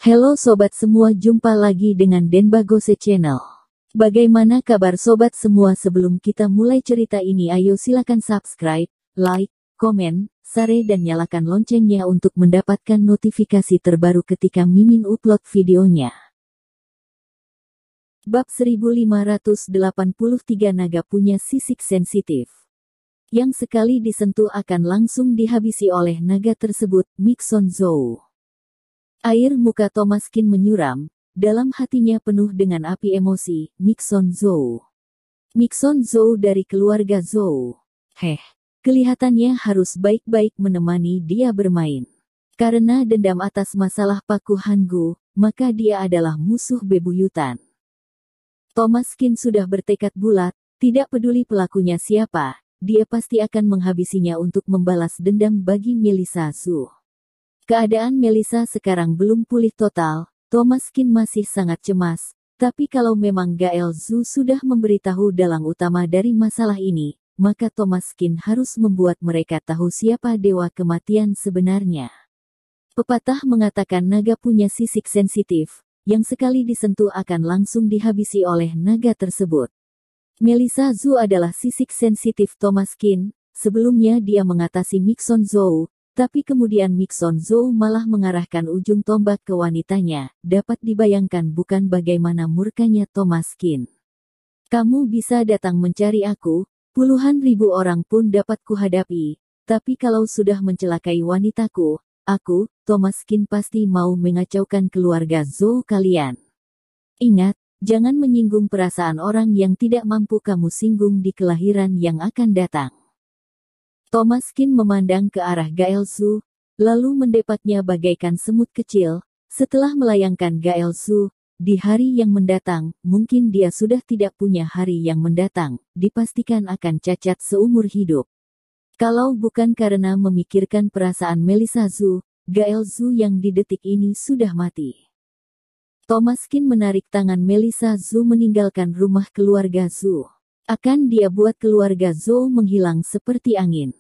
Halo sobat semua, jumpa lagi dengan Denbagose Channel. Bagaimana kabar sobat semua? Sebelum kita mulai cerita ini, ayo silakan subscribe, like, komen, share dan nyalakan loncengnya untuk mendapatkan notifikasi terbaru ketika Mimin upload videonya. Bab 1583, naga punya sisik sensitif. Yang sekali disentuh akan langsung dihabisi oleh naga tersebut, Mixon Zhou. Air muka Thomaskin menyuram, dalam hatinya penuh dengan api emosi. Mixon Zhou. Mixon Zhou dari keluarga Zhou. Kelihatannya harus baik-baik menemani dia bermain. Karena dendam atas masalah Paku Hangu, maka dia adalah musuh bebuyutan. Thomaskin sudah bertekad bulat, tidak peduli pelakunya siapa, dia pasti akan menghabisinya untuk membalas dendam bagi Melissa Zhou. Keadaan Melissa sekarang belum pulih total, Thomaskin masih sangat cemas, tapi kalau memang Gael Zhou sudah memberitahu dalang utama dari masalah ini, maka Thomaskin harus membuat mereka tahu siapa dewa kematian sebenarnya. Pepatah mengatakan naga punya sisik sensitif, yang sekali disentuh akan langsung dihabisi oleh naga tersebut. Melissa Zhou adalah sisik sensitif Thomaskin. Sebelumnya dia mengatasi Mixon Zhou, tapi kemudian Mixon Zhou malah mengarahkan ujung tombak ke wanitanya. Dapat dibayangkan bukan bagaimana murkanya Thomaskin. Kamu bisa datang mencari aku, puluhan ribu orang pun dapat kuhadapi, tapi kalau sudah mencelakai wanitaku, aku, Thomaskin pasti mau mengacaukan keluarga Zhou kalian. Ingat, jangan menyinggung perasaan orang yang tidak mampu kamu singgung di kelahiran yang akan datang. Thomaskin memandang ke arah Gael Zhou, lalu mendepaknya bagaikan semut kecil. Setelah melayangkan Gael Zhou, di hari yang mendatang, mungkin dia sudah tidak punya hari yang mendatang, dipastikan akan cacat seumur hidup. Kalau bukan karena memikirkan perasaan Melissa Zhou, Gael Zhou yang di detik ini sudah mati. Thomaskin menarik tangan Melissa Zhou meninggalkan rumah keluarga Zhou. Akan dia buat keluarga Zhou menghilang seperti angin.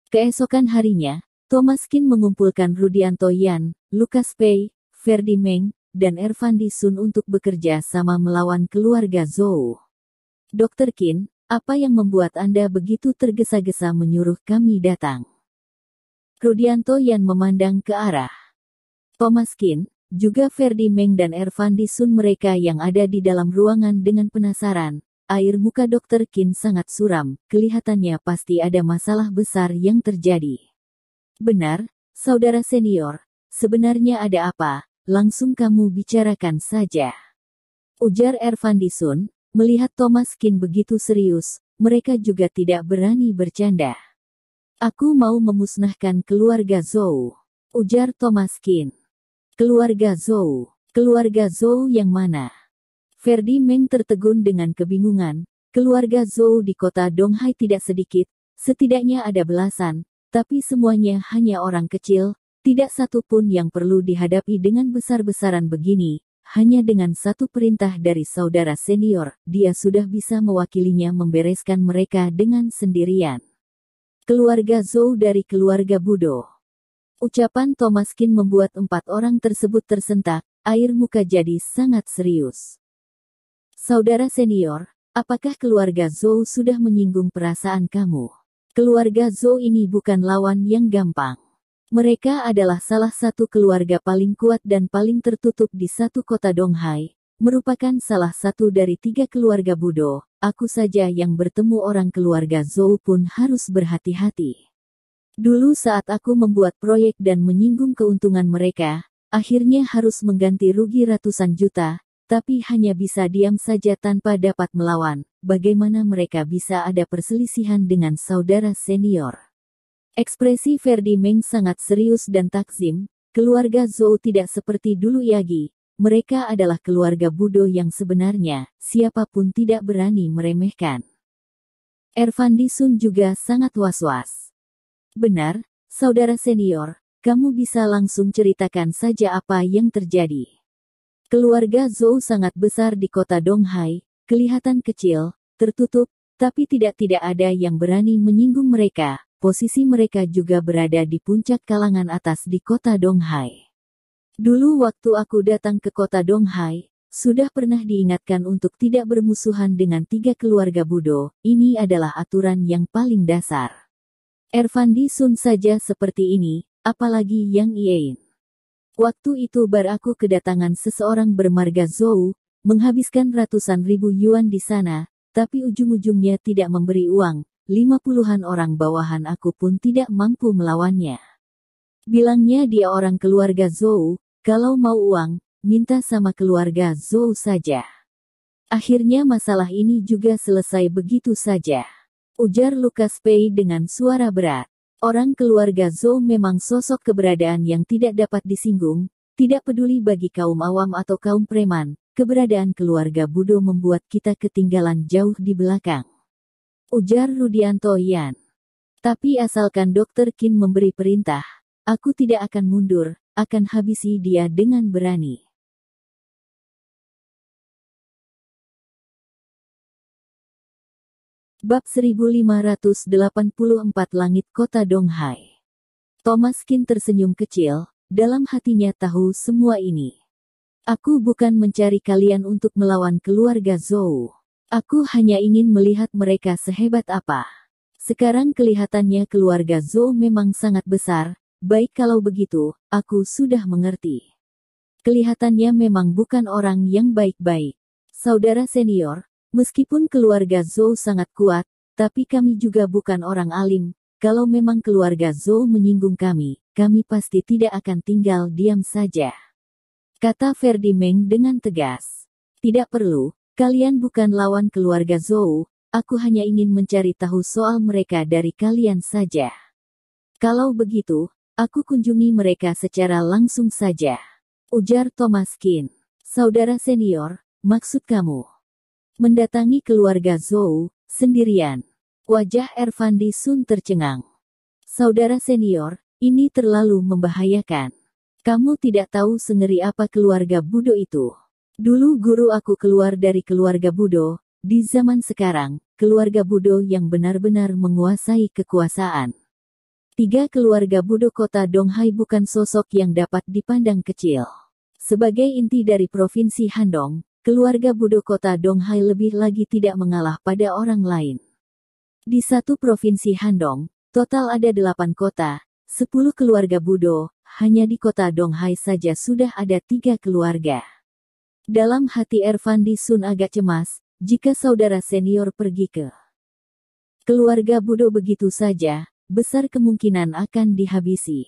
Keesokan harinya, Thomaskin mengumpulkan Rudianto Yan, Lucas Pei, Ferdi Meng, dan Ervandi Sun untuk bekerja sama melawan keluarga Zhou. Dr. Qin, apa yang membuat Anda begitu tergesa-gesa menyuruh kami datang? Rudianto Yan memandang ke arah Thomaskin, juga Ferdi Meng dan Ervandi Sun. Mereka yang ada di dalam ruangan dengan penasaran. Air muka Dr. Qin sangat suram, kelihatannya pasti ada masalah besar yang terjadi. Benar, saudara senior, sebenarnya ada apa? Langsung kamu bicarakan saja. Ujar Ervandi Sun, melihat Thomaskin begitu serius, mereka juga tidak berani bercanda. Aku mau memusnahkan keluarga Zhou, ujar Thomaskin. Keluarga Zhou yang mana? Ferdi Meng tertegun dengan kebingungan. Keluarga Zhou di kota Donghai tidak sedikit, setidaknya ada belasan, tapi semuanya hanya orang kecil, tidak satu pun yang perlu dihadapi dengan besar-besaran begini. Hanya dengan satu perintah dari saudara senior, dia sudah bisa mewakilinya membereskan mereka dengan sendirian. Keluarga Zhou dari keluarga Budo. Ucapan Thomaskin membuat empat orang tersebut tersentak, air muka jadi sangat serius. Saudara senior, apakah keluarga Zhou sudah menyinggung perasaan kamu? Keluarga Zhou ini bukan lawan yang gampang. Mereka adalah salah satu keluarga paling kuat dan paling tertutup di satu kota Donghai, merupakan salah satu dari 3 keluarga Budo. Aku saja yang bertemu orang keluarga Zhou pun harus berhati-hati. Dulu saat aku membuat proyek dan menyinggung keuntungan mereka, akhirnya harus mengganti rugi ratusan juta, tapi hanya bisa diam saja tanpa dapat melawan. Bagaimana mereka bisa ada perselisihan dengan saudara senior? Ekspresi Ferdi Meng sangat serius dan takzim. Keluarga Zhou tidak seperti dulu lagi. Mereka adalah keluarga Budo yang sebenarnya, siapapun tidak berani meremehkan. Ervandi Sun juga sangat was-was. Benar, saudara senior, kamu bisa langsung ceritakan saja apa yang terjadi. Keluarga Zhou sangat besar di kota Donghai, kelihatan kecil, tertutup, tapi tidak ada yang berani menyinggung mereka. Posisi mereka juga berada di puncak kalangan atas di kota Donghai. Dulu waktu aku datang ke kota Donghai, sudah pernah diingatkan untuk tidak bermusuhan dengan 3 keluarga Budo. Ini adalah aturan yang paling dasar. Ervandi Sun saja seperti ini, apalagi Yang Iein. Waktu itu aku kedatangan seseorang bermarga Zhou, menghabiskan ratusan ribu yuan di sana, tapi ujung-ujungnya tidak memberi uang. 50-an orang bawahan aku pun tidak mampu melawannya. Bilangnya dia orang keluarga Zhou, kalau mau uang, minta sama keluarga Zhou saja. Akhirnya masalah ini juga selesai begitu saja. Ujar Lukas Pei dengan suara berat. Orang keluarga Zhou memang sosok keberadaan yang tidak dapat disinggung, tidak peduli bagi kaum awam atau kaum preman, keberadaan keluarga Budo membuat kita ketinggalan jauh di belakang. Ujar Rudianto Yan. Tapi asalkan Dr. Qin memberi perintah, aku tidak akan mundur, akan habisi dia dengan berani. Bab 1584 Langit Kota Donghai. Thomas Qin tersenyum kecil, dalam hatinya tahu semua ini. Aku bukan mencari kalian untuk melawan keluarga Zhou. Aku hanya ingin melihat mereka sehebat apa. Sekarang kelihatannya keluarga Zhou memang sangat besar, baik kalau begitu, aku sudah mengerti. Kelihatannya memang bukan orang yang baik-baik. Saudara senior, meskipun keluarga Zhou sangat kuat, tapi kami juga bukan orang alim. Kalau memang keluarga Zhou menyinggung kami pasti tidak akan tinggal diam saja. Kata Ferdi Meng dengan tegas. Tidak perlu, kalian bukan lawan keluarga Zhou, aku hanya ingin mencari tahu soal mereka dari kalian saja. Kalau begitu, aku kunjungi mereka secara langsung saja. Ujar Thomas Qin. Saudara senior, maksud kamu mendatangi keluarga Zhou sendirian? Wajah Ervandi Sun tercengang. Saudara senior, ini terlalu membahayakan. Kamu tidak tahu sengeri apa keluarga Budo itu. Dulu guru aku keluar dari keluarga Budo, di zaman sekarang, keluarga Budo yang benar-benar menguasai kekuasaan. 3 keluarga Budo kota Donghai bukan sosok yang dapat dipandang kecil. Sebagai inti dari provinsi Handong, keluarga Budo kota Donghai lebih lagi tidak mengalah pada orang lain. Di satu provinsi Handong, total ada 8 kota, 10 keluarga Budo, hanya di kota Donghai saja sudah ada 3 keluarga. Dalam hati Ervandi Sun agak cemas, jika saudara senior pergi ke keluarga Budo begitu saja, besar kemungkinan akan dihabisi.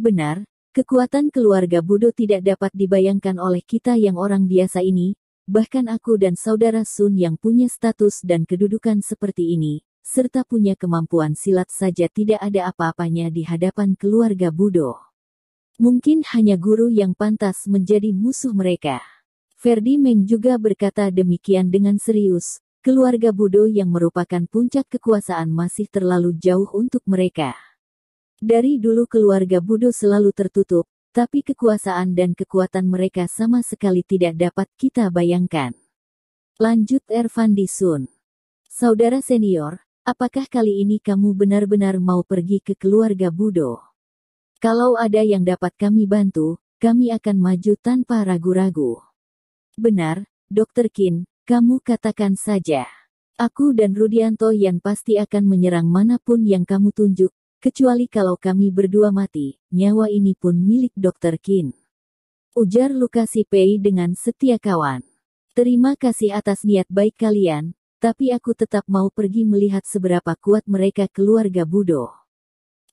Benar, kekuatan keluarga Budo tidak dapat dibayangkan oleh kita yang orang biasa ini, bahkan aku dan saudara Sun yang punya status dan kedudukan seperti ini, serta punya kemampuan silat saja tidak ada apa-apanya di hadapan keluarga Budo. Mungkin hanya guru yang pantas menjadi musuh mereka. Ferdi Meng juga berkata demikian dengan serius, keluarga Budo yang merupakan puncak kekuasaan masih terlalu jauh untuk mereka. Dari dulu keluarga Budo selalu tertutup, tapi kekuasaan dan kekuatan mereka sama sekali tidak dapat kita bayangkan. Lanjut Ervandi Sun. Saudara senior, apakah kali ini kamu benar-benar mau pergi ke keluarga Budo? Kalau ada yang dapat kami bantu, kami akan maju tanpa ragu-ragu. Benar, Dr. Qin, kamu katakan saja. Aku dan Rudianto Yan pasti akan menyerang manapun yang kamu tunjuk. Kecuali kalau kami berdua mati, nyawa ini pun milik Dr. Qin. Ujar Lukasi Pei dengan setia kawan. Terima kasih atas niat baik kalian, tapi aku tetap mau pergi melihat seberapa kuat mereka keluarga Budo.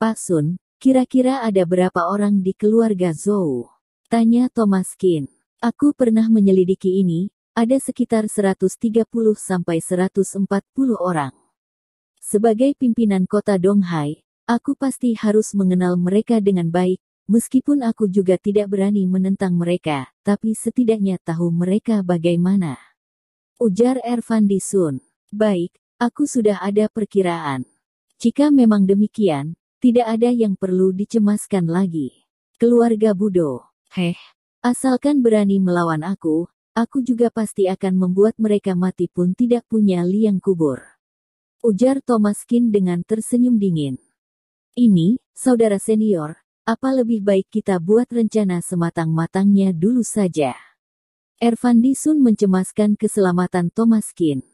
Pak Sun, kira-kira ada berapa orang di keluarga Zhou? Tanya Thomas Qin. Aku pernah menyelidiki ini, ada sekitar 130-140 orang. Sebagai pimpinan kota Donghai, aku pasti harus mengenal mereka dengan baik, meskipun aku juga tidak berani menentang mereka, tapi setidaknya tahu mereka bagaimana. Ujar Ervandi Sun. Baik, aku sudah ada perkiraan. Jika memang demikian, tidak ada yang perlu dicemaskan lagi. Keluarga Budo, asalkan berani melawan aku juga pasti akan membuat mereka mati pun tidak punya liang kubur. Ujar Thomas Qin dengan tersenyum dingin. Ini, saudara senior, Apa lebih baik kita buat rencana sematang-matangnya dulu saja? Ervandi Sun mencemaskan keselamatan Thomas Kin.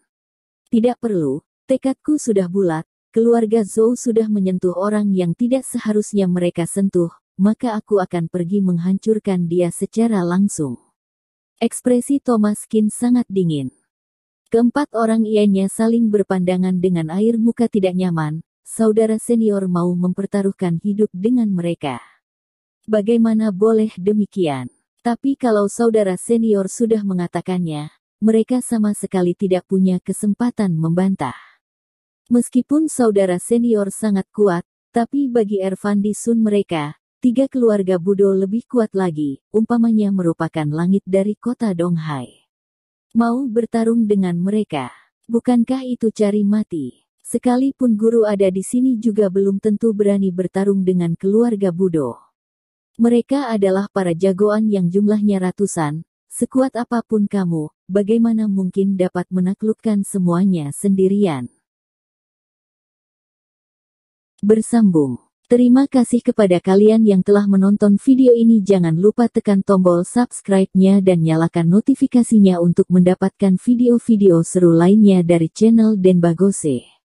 Tidak perlu, tekadku sudah bulat, keluarga Zhou sudah menyentuh orang yang tidak seharusnya mereka sentuh, maka aku akan pergi menghancurkan dia secara langsung. Ekspresi Thomas Kin sangat dingin. Keempat orang ianya saling berpandangan dengan air muka tidak nyaman. Saudara senior mau mempertaruhkan hidup dengan mereka. Bagaimana boleh demikian? Tapi kalau saudara senior sudah mengatakannya, mereka sama sekali tidak punya kesempatan membantah. Meskipun saudara senior sangat kuat, tapi bagi Ervandi Sun mereka, 3 keluarga Budo lebih kuat lagi, umpamanya merupakan langit dari kota Donghai. Mau bertarung dengan mereka? Bukankah itu cari mati? Sekalipun guru ada di sini juga belum tentu berani bertarung dengan keluarga Budo. Mereka adalah para jagoan yang jumlahnya ratusan. Sekuat apapun kamu, bagaimana mungkin dapat menaklukkan semuanya sendirian? Bersambung. Terima kasih kepada kalian yang telah menonton video ini. Jangan lupa tekan tombol subscribe-nya dan nyalakan notifikasinya untuk mendapatkan video-video seru lainnya dari channel Denbagose.